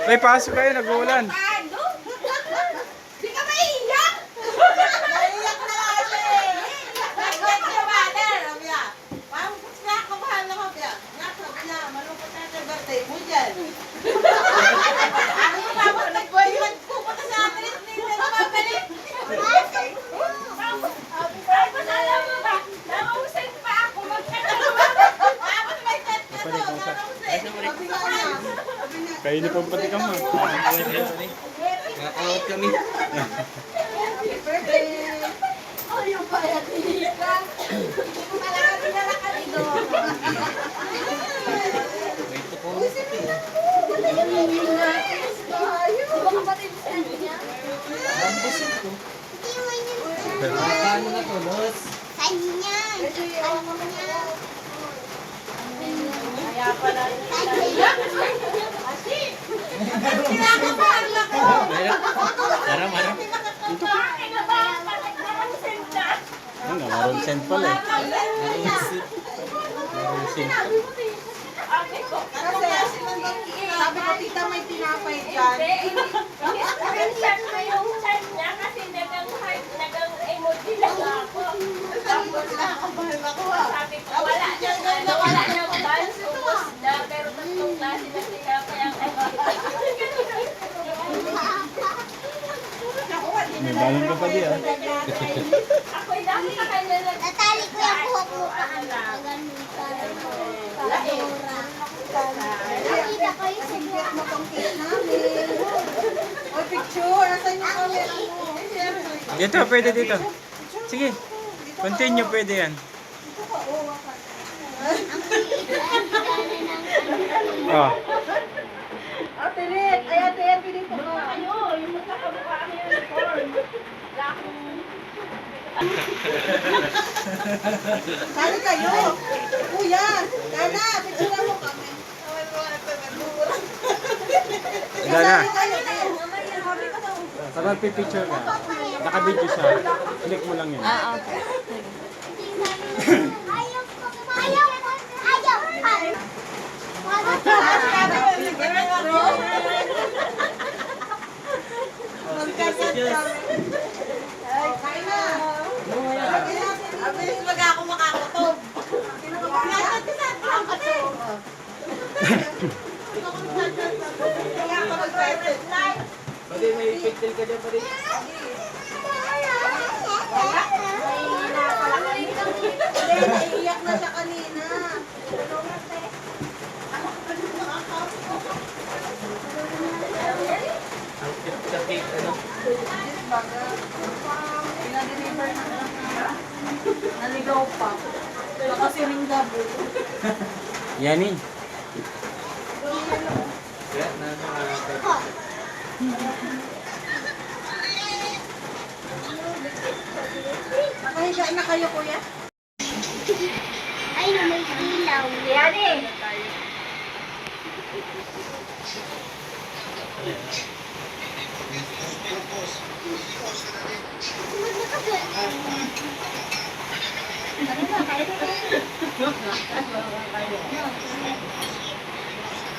May pasok kayo, nag-uulan. Di ka maiiyak! Naiiyak na kasi! Naiiyak na ba? Sabi niya, parang gusto ko mahal na sabi niya. Sabi niya, malungkot na sa birthday mo dyan. Ano yung tapos nagpupunta sa atin, hindi na mabalik. Tapos alam mo ba, nakausay pa ako magkakaroon. Tapos may chat na to, nakausay. Sabi ko na. Kayo ni pong pati ka mo. Nakakawat kami. Happy birthday! Ayaw pa yan, Tika. Hindi ko talaga pinala ka rin doon. May tuko. Uy, sino na? Ayaw. Baka pati mo sa niya. Bambusin ko. Paano na to, Los? Kanya. Kaya pala nila. Asi! Kinakabahan ako! Harap, harap. Bakit na ba? Bakit nakausend na? Ano, maroon send pala eh. Sinabi mo, Tita. Sabi ko, sabi ko, Tita, may tinapay dyan. Screenshot ko yung chat niya kasi nagang heart, nagang emoji lang ako. Tapos nakakabahan ako sabi ko, wala niyang dance, ubos na, pero tatlong klase na tinapay ang May balon ka pa di ah. Ako'y dami sa kanya na Natali ko yung kuha-kuha ka. Nakita ko yung Singkit mo tong cake namin. Oy, picture. Nasaan yung camera mo? Dito, pwede dito. Sige, continue, pwede yan. Oh. Ate Rit, ay ate yan, pinito ko. Ayo, yung magkakamukha kami yung uniform. Wala akong... Sali kayo. Kuya, Dana, picture mo kami. Dana, Sali kayo. pag magpipicture ka, nakabidyo siya. Click mo lang yun. Ayaw ko. Ayaw. Ayaw. Kain na. Abilis mag ako makakatog. Kaya ako mag-private live. Pwede may picture ka dyan, pwede. Naiiyak na siya kanina. Sa cake, ano? Pinadeliver na naligaw pa. Baka si Ringgabo. Yani. Kaya, nakakawat. Nakahiga na kayo, kuya? Ay, may ilaw. Yan eh.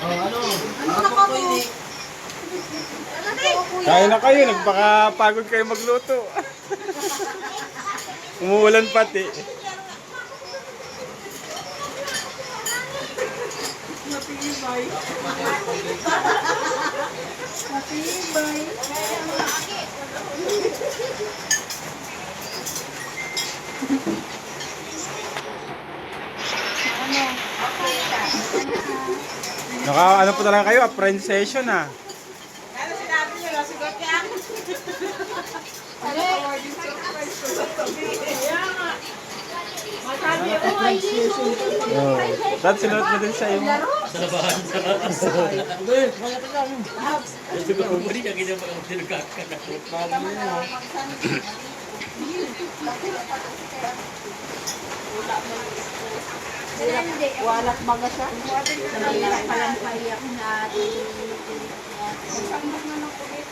Oh, ano? Ano na ka po? Kaya na kayo, nagpakapagod kayo magluto. Umuulan pati. Matibay. Matibay. Ano pa talaga kayo? Friend session ah. Ano sinabi niyo? Nasigot niya? Ano? Awarding surprise ko sa tabi. Kaya nga. Masabi ko ay Oh. Dad, sinuot mo din sa'yo. Sa labahan, sa labas. Uy, mga pa lang. Kasi ba kung mali, kagina pa lang tinagkakatakot. Walat baga siya. Naiyak pa lang paiyak na ate.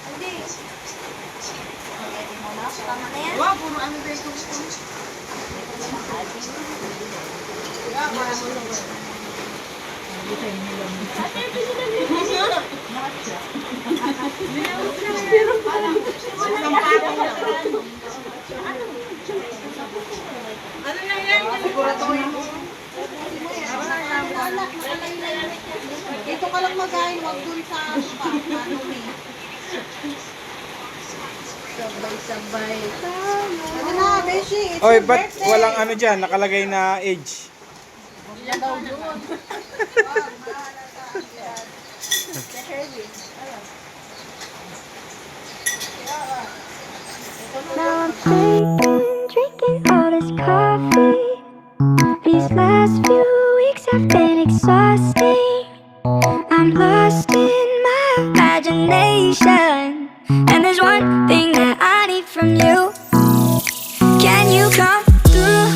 Hindi. Tama na yan? Wow, puro ano ba ito? Ate, Ano na yan? Siguraduhin mo. Dito ka lang magain, wag dun sa ano eh. Sabay-sabay tayo. Ano na, Beshi? It's Oy, your ba't birthday. walang ano dyan, nakalagay na age? Ilan daw yun? Now I'm shaking, drinking all this coffee. These last few weeks have been exhausting. I'm lost in my imagination, and there's one thing that I need from you. Can you come through?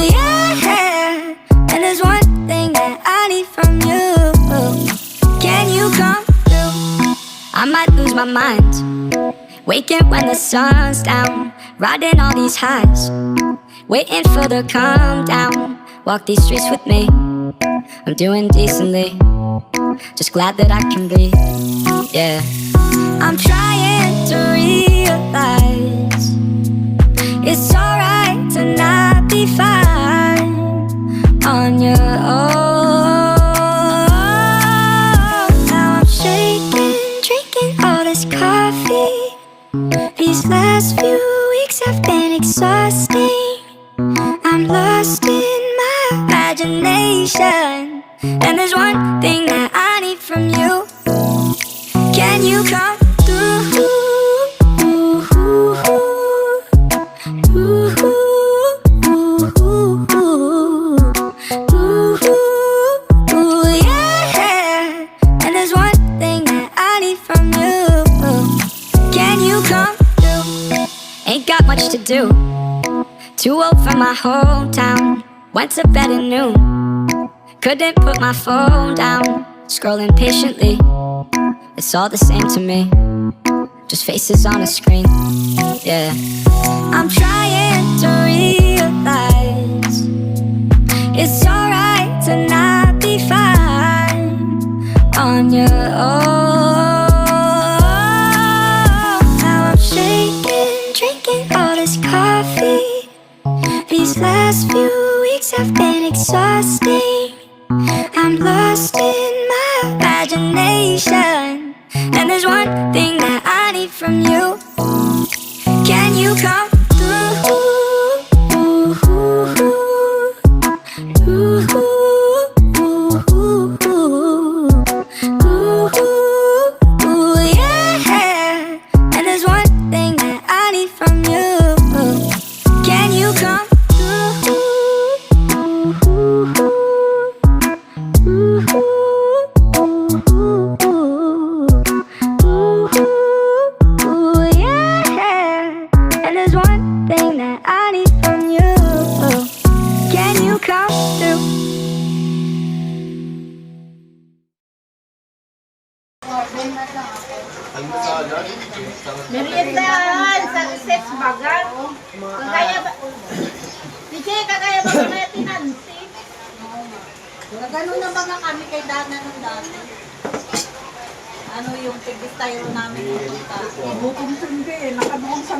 Yeah. And there's one thing that I need from you. Can you come through? I might lose my mind, waking when the sun's down, riding all these highs, waiting for the calm down. Walk these streets with me, I'm doing decently, just glad that I can breathe. Yeah, I'm trying to realize it's alright to not be fine on your own. Now I'm shaking, drinking all this coffee. These last few weeks have been exhausting. I'm lost in my imagination, and there's one thing that I need from you. Can you come through? Yeah. And there's one thing that I need from you. Can you come through? Ain't got much to do. Too old for my hometown. Went to bed at noon. Couldn't put my phone down. Scrolling patiently. It's all the same to me. Just faces on a screen. Yeah. I'm trying to realize it's alright to not be fine on your own. Now I'm shaking, drinking all this coffee. These last few weeks have been exhausting. I'm lost in my imagination, and there's one thing that I need from you. Can you come through? Yeah. And there's one thing that I need from you. Can you come through? Yeah. And there's one thing that I need from you. Can you come through? Meriendahan sa ses bagan. Kagaya ba? DJ, kagaya ba kaya tinansi? Ganun na mga kami kay Dana nung dati. Ano yung tig-styro namin ng punta. Ibukom sindi, nakabukong sa